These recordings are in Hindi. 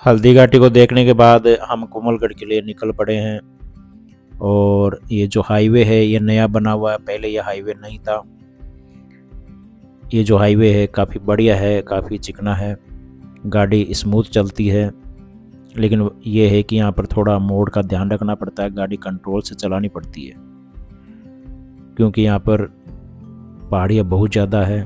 हल्दी घाटी को देखने के बाद हम कोमलगढ़ के लिए निकल पड़े हैं। और ये जो हाईवे है ये नया बना हुआ है, पहले ये हाईवे नहीं था। ये जो हाईवे है काफ़ी बढ़िया है, काफ़ी चिकना है, गाड़ी स्मूथ चलती है। लेकिन ये है कि यहाँ पर थोड़ा मोड़ का ध्यान रखना पड़ता है, गाड़ी कंट्रोल से चलानी पड़ती है, क्योंकि यहाँ पर पहाड़ियाँ बहुत ज़्यादा है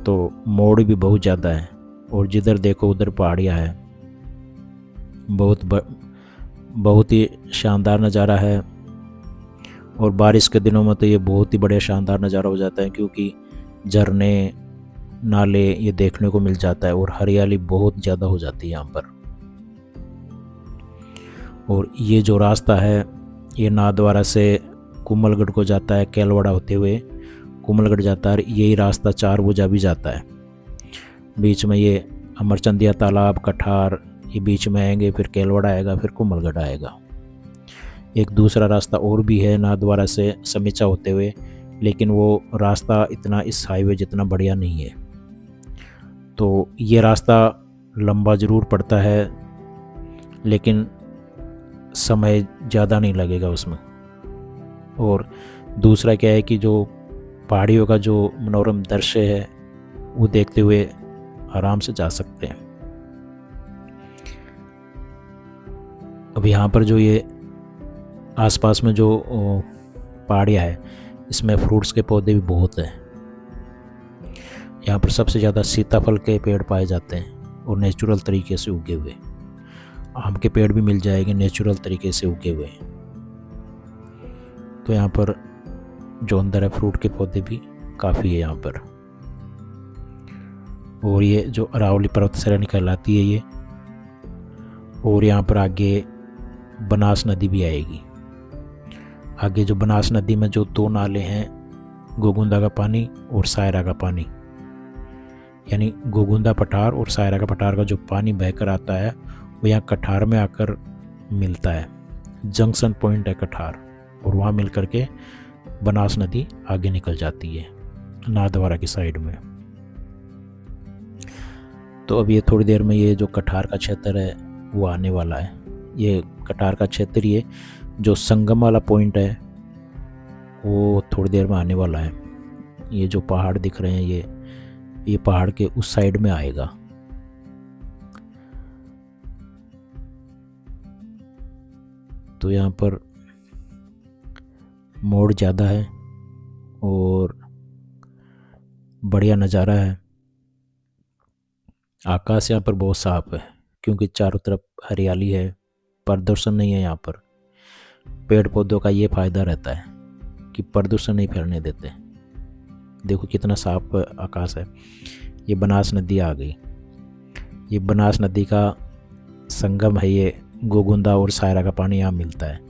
तो मोड़ भी बहुत ज़्यादा है। और जिधर देखो उधर पहाड़ियाँ है। बहुत ही शानदार नज़ारा है। और बारिश के दिनों में तो ये बहुत ही बढ़िया शानदार नज़ारा हो जाता है, क्योंकि झरने नाले ये देखने को मिल जाता है और हरियाली बहुत ज़्यादा हो जाती है यहाँ पर। और ये जो रास्ता है ये नाथद्वारा से कोमलगढ़ को जाता है, केलवाड़ा होते हुए कोमलगढ़ जाता है। यही रास्ता चारभुजा भी जाता है। बीच में ये अमरचंदिया तालाब, कठार, ये बीच में आएंगे, फिर केलवाड़ा आएगा, फिर कोमलगढ़ आएगा। एक दूसरा रास्ता और भी है नाथद्वारा से समीचा होते हुए, लेकिन वो रास्ता इतना इस हाईवे जितना बढ़िया नहीं है। तो ये रास्ता लंबा ज़रूर पड़ता है, लेकिन समय ज़्यादा नहीं लगेगा उसमें। और दूसरा क्या है कि जो पहाड़ियों का जो मनोरम दृश्य है वो देखते हुए आराम से जा सकते हैं। अब यहाँ पर जो ये आसपास में जो पहाड़ियाँ है इसमें फ्रूट्स के पौधे भी बहुत हैं। यहाँ पर सबसे ज़्यादा सीताफल के पेड़ पाए जाते हैं और नेचुरल तरीके से उगे हुए। आम के पेड़ भी मिल जाएंगे नेचुरल तरीके से उगे हुए। तो यहाँ पर जो अंदर है फ्रूट के पौधे भी काफ़ी है यहाँ पर। और ये जो अरावली पर्वत श्रेणी कहलाती है ये। और यहाँ पर आगे बनास नदी भी आएगी। आगे जो बनास नदी में जो दो नाले हैं, गोगुंदा का पानी और सायरा का पानी, यानी गोगुंदा पठार और सायरा का पठार का जो पानी बहकर आता है वो यहाँ कठार में आकर मिलता है। जंक्शन पॉइंट है कठार, और वहाँ मिल करके बनास नदी आगे निकल जाती है नाथद्वारा की साइड में। तो अब ये थोड़ी देर में ये जो कठार का क्षेत्र है वो आने वाला है। ये कठार का क्षेत्र ये जो संगम वाला पॉइंट है वो थोड़ी देर में आने वाला है। ये जो पहाड़ दिख रहे हैं ये पहाड़ के उस साइड में आएगा। तो यहाँ पर मोड़ ज़्यादा है और बढ़िया नज़ारा है। आकाश यहाँ पर बहुत साफ है, क्योंकि चारों तरफ हरियाली है, प्रदूषण नहीं है यहाँ पर। पेड़ पौधों का ये फ़ायदा रहता है कि प्रदूषण नहीं फैलने देते। देखो कितना साफ आकाश है। ये बनास नदी आ गई। ये बनास नदी का संगम है। ये गोगुंदा और सायरा का पानी यहाँ मिलता है।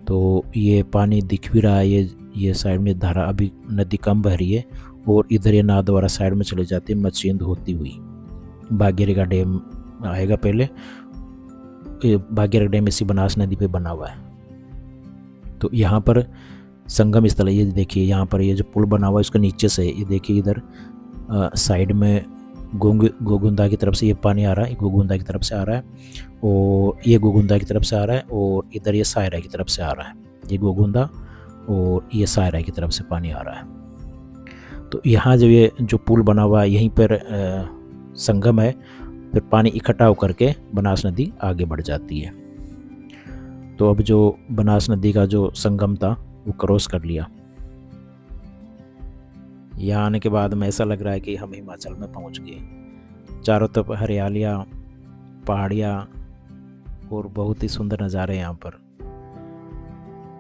तो ये पानी दिख भी रहा है। ये साइड में धारा अभी नदी कम बह रही है और इधर ये नाथद्वारा साइड में चले जाती है मचिंद होती हुई। भागीरथी डैम आएगा पहले। ये भागीरथी डैम इसी बनास नदी पे बना हुआ है। तो यहाँ पर संगम स्थल है। ये देखिए यहाँ पर ये जो पुल बना हुआ है उसके नीचे से ये देखिए इधर साइड में गोगुंदा की तरफ से ये पानी आ रहा है। गोगुंदा की तरफ से आ रहा है और ये गोगुंदा की तरफ से आ रहा है और इधर ये सायरा की तरफ से आ रहा है। ये गोगुंदा और ये सायरा की तरफ से पानी आ रहा है। तो यहाँ जब ये जो पुल बना हुआ है यहीं पर संगम है, फिर पानी इकट्ठा होकर के बनास नदी आगे बढ़ जाती है। तो अब जो बनास नदी का जो संगम था वो क्रॉस कर लिया। यहाँ आने के बाद में ऐसा लग रहा है कि हम हिमाचल में पहुँच गए। चारों तरफ हरियालियाँ, पहाड़ियाँ और बहुत ही सुंदर नज़ारे यहाँ पर।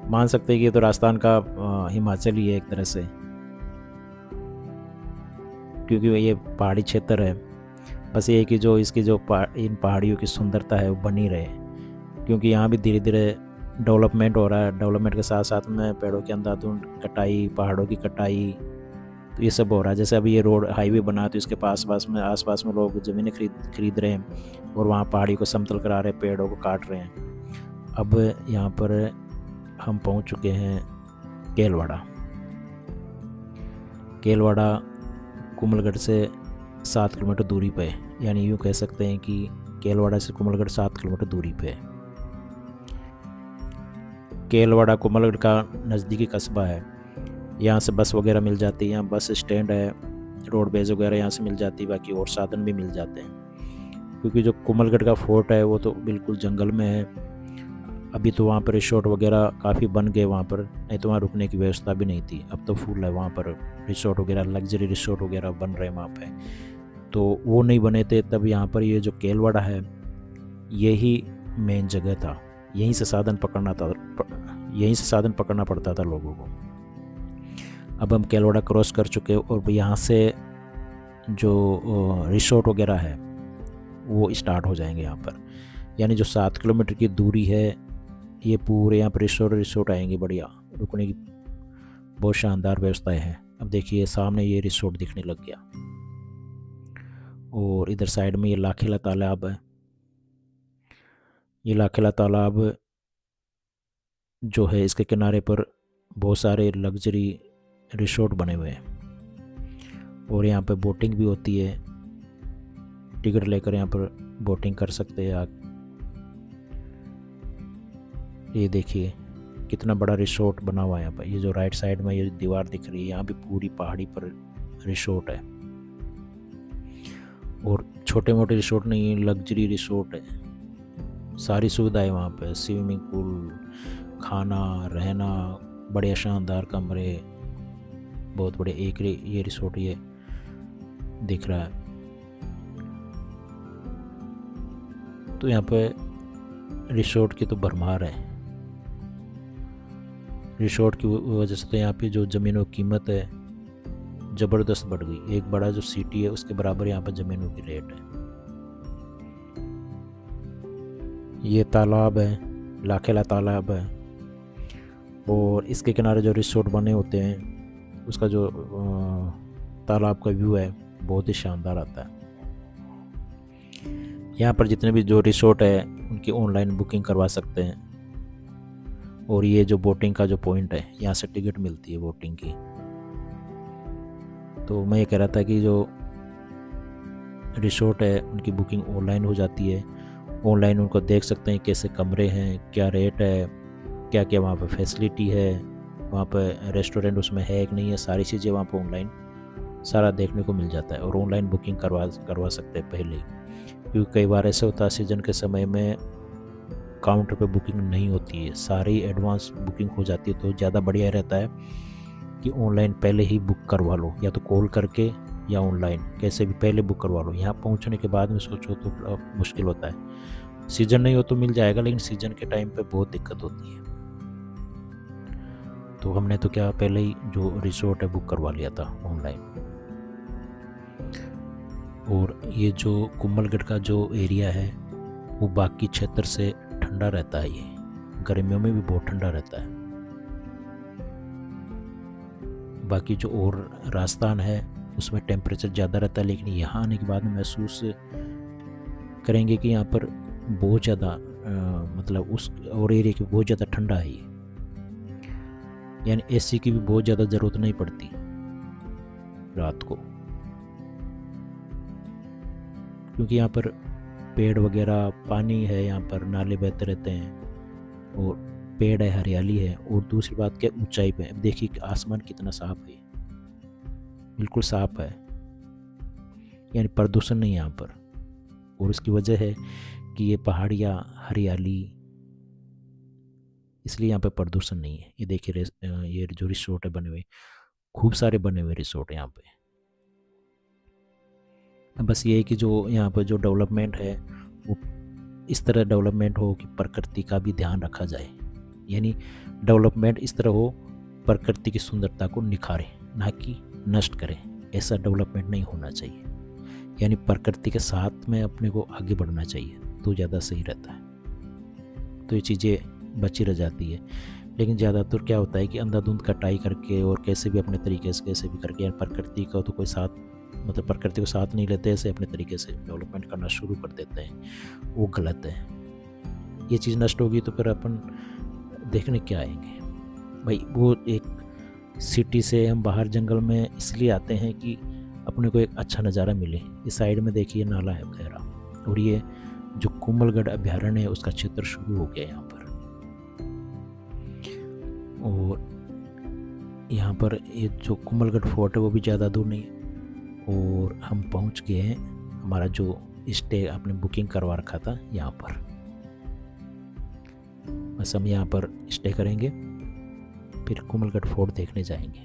मान सकते हैं कि ये तो राजस्थान का हिमाचल ही है एक तरह से, क्योंकि ये पहाड़ी क्षेत्र है। बस ये है कि जो इसकी जो इन पहाड़ियों की सुंदरता है वो बनी रहे, क्योंकि यहाँ भी धीरे धीरे डेवलपमेंट हो रहा है। डेवलपमेंट के साथ साथ में पेड़ों की अंधाधुंध कटाई, पहाड़ों की कटाई, तो ये सब हो रहा है। जैसे अभी ये रोड हाईवे बना तो इसके आसपास में लोग ज़मीनें खरीद रहे हैं और वहाँ पहाड़ी को समतल करा रहे हैं, पेड़ों को काट रहे हैं। अब यहाँ पर हम पहुँच चुके हैं केलवाड़ा। कोमलगढ़ से 7 किलोमीटर दूरी पे, यानी यूँ कह सकते हैं कि केलवाड़ा से कोमलगढ़ 7 किलोमीटर दूरी पे है। केलवाड़ा कोमलगढ़ का नज़दीकी कस्बा है। यहाँ से बस वगैरह मिल जाती है, यहाँ बस स्टैंड है, रोडवेज वगैरह यहाँ से मिल जाती है, बाकी और साधन भी मिल जाते हैं। क्योंकि जो कोमलगढ़ का फोर्ट है वो तो बिल्कुल जंगल में है। अभी तो वहाँ पर रिसोर्ट वगैरह काफ़ी बन गए वहाँ पर, नहीं तो वहाँ रुकने की व्यवस्था भी नहीं थी। अब तो फुल है वहाँ पर रिसोर्ट वगैरह, लग्जरी रिसोर्ट वगैरह बन रहे हैं वहाँ पे। तो वो नहीं बने थे तब यहाँ पर ये जो केलवाड़ा है यही मेन जगह था, यहीं से साधन पकड़ना पड़ता था लोगों को। अब हम केलवाड़ा क्रॉस कर चुके और यहाँ से जो रिसोर्ट वगैरह है वो स्टार्ट हो जाएंगे यहाँ पर। यानी जो 7 किलोमीटर की दूरी है ये पूरे यहाँ पर रिसोर्ट आएंगे, बढ़िया रुकने की बहुत शानदार व्यवस्थाएं हैं। अब देखिए सामने ये रिसोर्ट दिखने लग गया और इधर साइड में ये लाखेला तालाब है। ये लाखेला तालाब जो है इसके किनारे पर बहुत सारे लग्जरी रिसोर्ट बने हुए हैं और यहाँ पे बोटिंग भी होती है। टिकट लेकर यहाँ पर बोटिंग कर सकते हैं आप। ये देखिए कितना बड़ा रिसोर्ट बना हुआ है यहाँ पर। ये जो राइट साइड में ये दीवार दिख रही है यहाँ भी पूरी पहाड़ी पर रिसोर्ट है और छोटे मोटे रिसोर्ट नहीं, लग्जरी रिसोर्ट है। सारी सुविधाएं वहाँ पे, स्विमिंग पूल, खाना, रहना, बड़े शानदार कमरे, बहुत बड़े। एक ये रिसोर्ट ये दिख रहा है। तो यहाँ पे रिसोर्ट की तो भरमार है। रिसोर्ट की वजह से तो यहाँ पे जो ज़मीनों की कीमत है ज़बरदस्त बढ़ गई। एक बड़ा जो सिटी है उसके बराबर यहाँ पर ज़मीनों की रेट है। ये तालाब है, लाखेला तालाब है और इसके किनारे जो रिसोर्ट बने होते हैं उसका जो तालाब का व्यू है बहुत ही शानदार आता है। यहाँ पर जितने भी जो रिसोर्ट है उनकी ऑनलाइन बुकिंग करवा सकते हैं। और ये जो बोटिंग का जो पॉइंट है यहाँ से टिकट मिलती है बोटिंग की। तो मैं ये कह रहा था कि जो रिसोर्ट है उनकी बुकिंग ऑनलाइन हो जाती है। ऑनलाइन उनको देख सकते हैं कैसे कमरे हैं, क्या रेट है, क्या क्या वहाँ पर फैसिलिटी है, वहाँ पर रेस्टोरेंट उसमें है कि नहीं है, सारी चीज़ें वहाँ पर ऑनलाइन सारा देखने को मिल जाता है। और ऑनलाइन बुकिंग करवा सकते हैं पहले, क्योंकि कई बार ऐसा होता है सीज़न के समय में काउंटर पे बुकिंग नहीं होती है, सारी एडवांस बुकिंग हो जाती है। तो ज़्यादा बढ़िया रहता है कि ऑनलाइन पहले ही बुक करवा लो, या तो कॉल करके या ऑनलाइन कैसे भी पहले बुक करवा लो। यहाँ पहुँचने के बाद में सोचो तो मुश्किल होता है। सीज़न नहीं हो तो मिल जाएगा, लेकिन सीज़न के टाइम पे बहुत दिक्कत होती है। तो हमने तो क्या पहले ही जो रिसोर्ट है बुक करवा लिया था ऑनलाइन। और ये जो कोमलगढ़ का जो एरिया है वो बाकी क्षेत्र से ठंडा रहता है। ये गर्मियों में भी बहुत ठंडा रहता है। बाकी जो और राजस्थान है उसमें टेम्परेचर ज़्यादा रहता है, लेकिन यहाँ आने के बाद में महसूस करेंगे कि यहाँ पर बहुत ज़्यादा मतलब उस और एरिया की बहुत ज़्यादा ठंडा है ये। यानी एसी की भी बहुत ज़्यादा ज़रूरत नहीं पड़ती रात को, क्योंकि यहाँ पर पेड़ वगैरह, पानी है, यहाँ पर नाले बहते रहते हैं और पेड़ है, हरियाली है। और दूसरी बात क्या, ऊंचाई पे अब देखिए कि आसमान कितना साफ है, बिल्कुल साफ है, यानी प्रदूषण नहीं यहाँ पर। और उसकी वजह है कि ये पहाड़ियाँ, हरियाली, इसलिए यहाँ पे प्रदूषण नहीं है। ये देखिए ये जो रिसोर्ट है बने हुए, खूब सारे बने हुए रिसोर्ट यहाँ पे। बस ये है कि जो यहाँ पर जो डेवलपमेंट है वो इस तरह डेवलपमेंट हो कि प्रकृति का भी ध्यान रखा जाए। यानी डेवलपमेंट इस तरह हो प्रकृति की सुंदरता को निखारे, ना कि नष्ट करे। ऐसा डेवलपमेंट नहीं होना चाहिए। यानी प्रकृति के साथ में अपने को आगे बढ़ना चाहिए तो ज़्यादा सही रहता है। तो ये चीज़ें बची रह जाती है। लेकिन ज़्यादातर क्या होता है कि अंधाधुंध कटाई करके और कैसे भी अपने तरीके से कैसे भी करके, प्रकृति का तो कोई साथ, मतलब प्रकृति को साथ नहीं लेते, ऐसे अपने तरीके से डेवलपमेंट करना शुरू कर देते हैं। वो गलत है। ये चीज़ नष्ट होगी तो फिर अपन देखने क्या आएंगे भाई। वो एक सिटी से हम बाहर जंगल में इसलिए आते हैं कि अपने को एक अच्छा नज़ारा मिले। इस साइड में देखिए नाला है गहरा, और ये जो कुंभलगढ़ अभ्यारण्य है उसका क्षेत्र शुरू हो गया यहाँ पर। और यहाँ पर ये जो कुंभलगढ़ फोर्ट है वो भी ज़्यादा दूर नहीं है और हम पहुँच गए हैं हमारा जो स्टे आपने बुकिंग करवा रखा था यहाँ पर। बस हम यहाँ पर स्टे करेंगे, फिर कुंभलगढ़ फोर्ट देखने जाएंगे।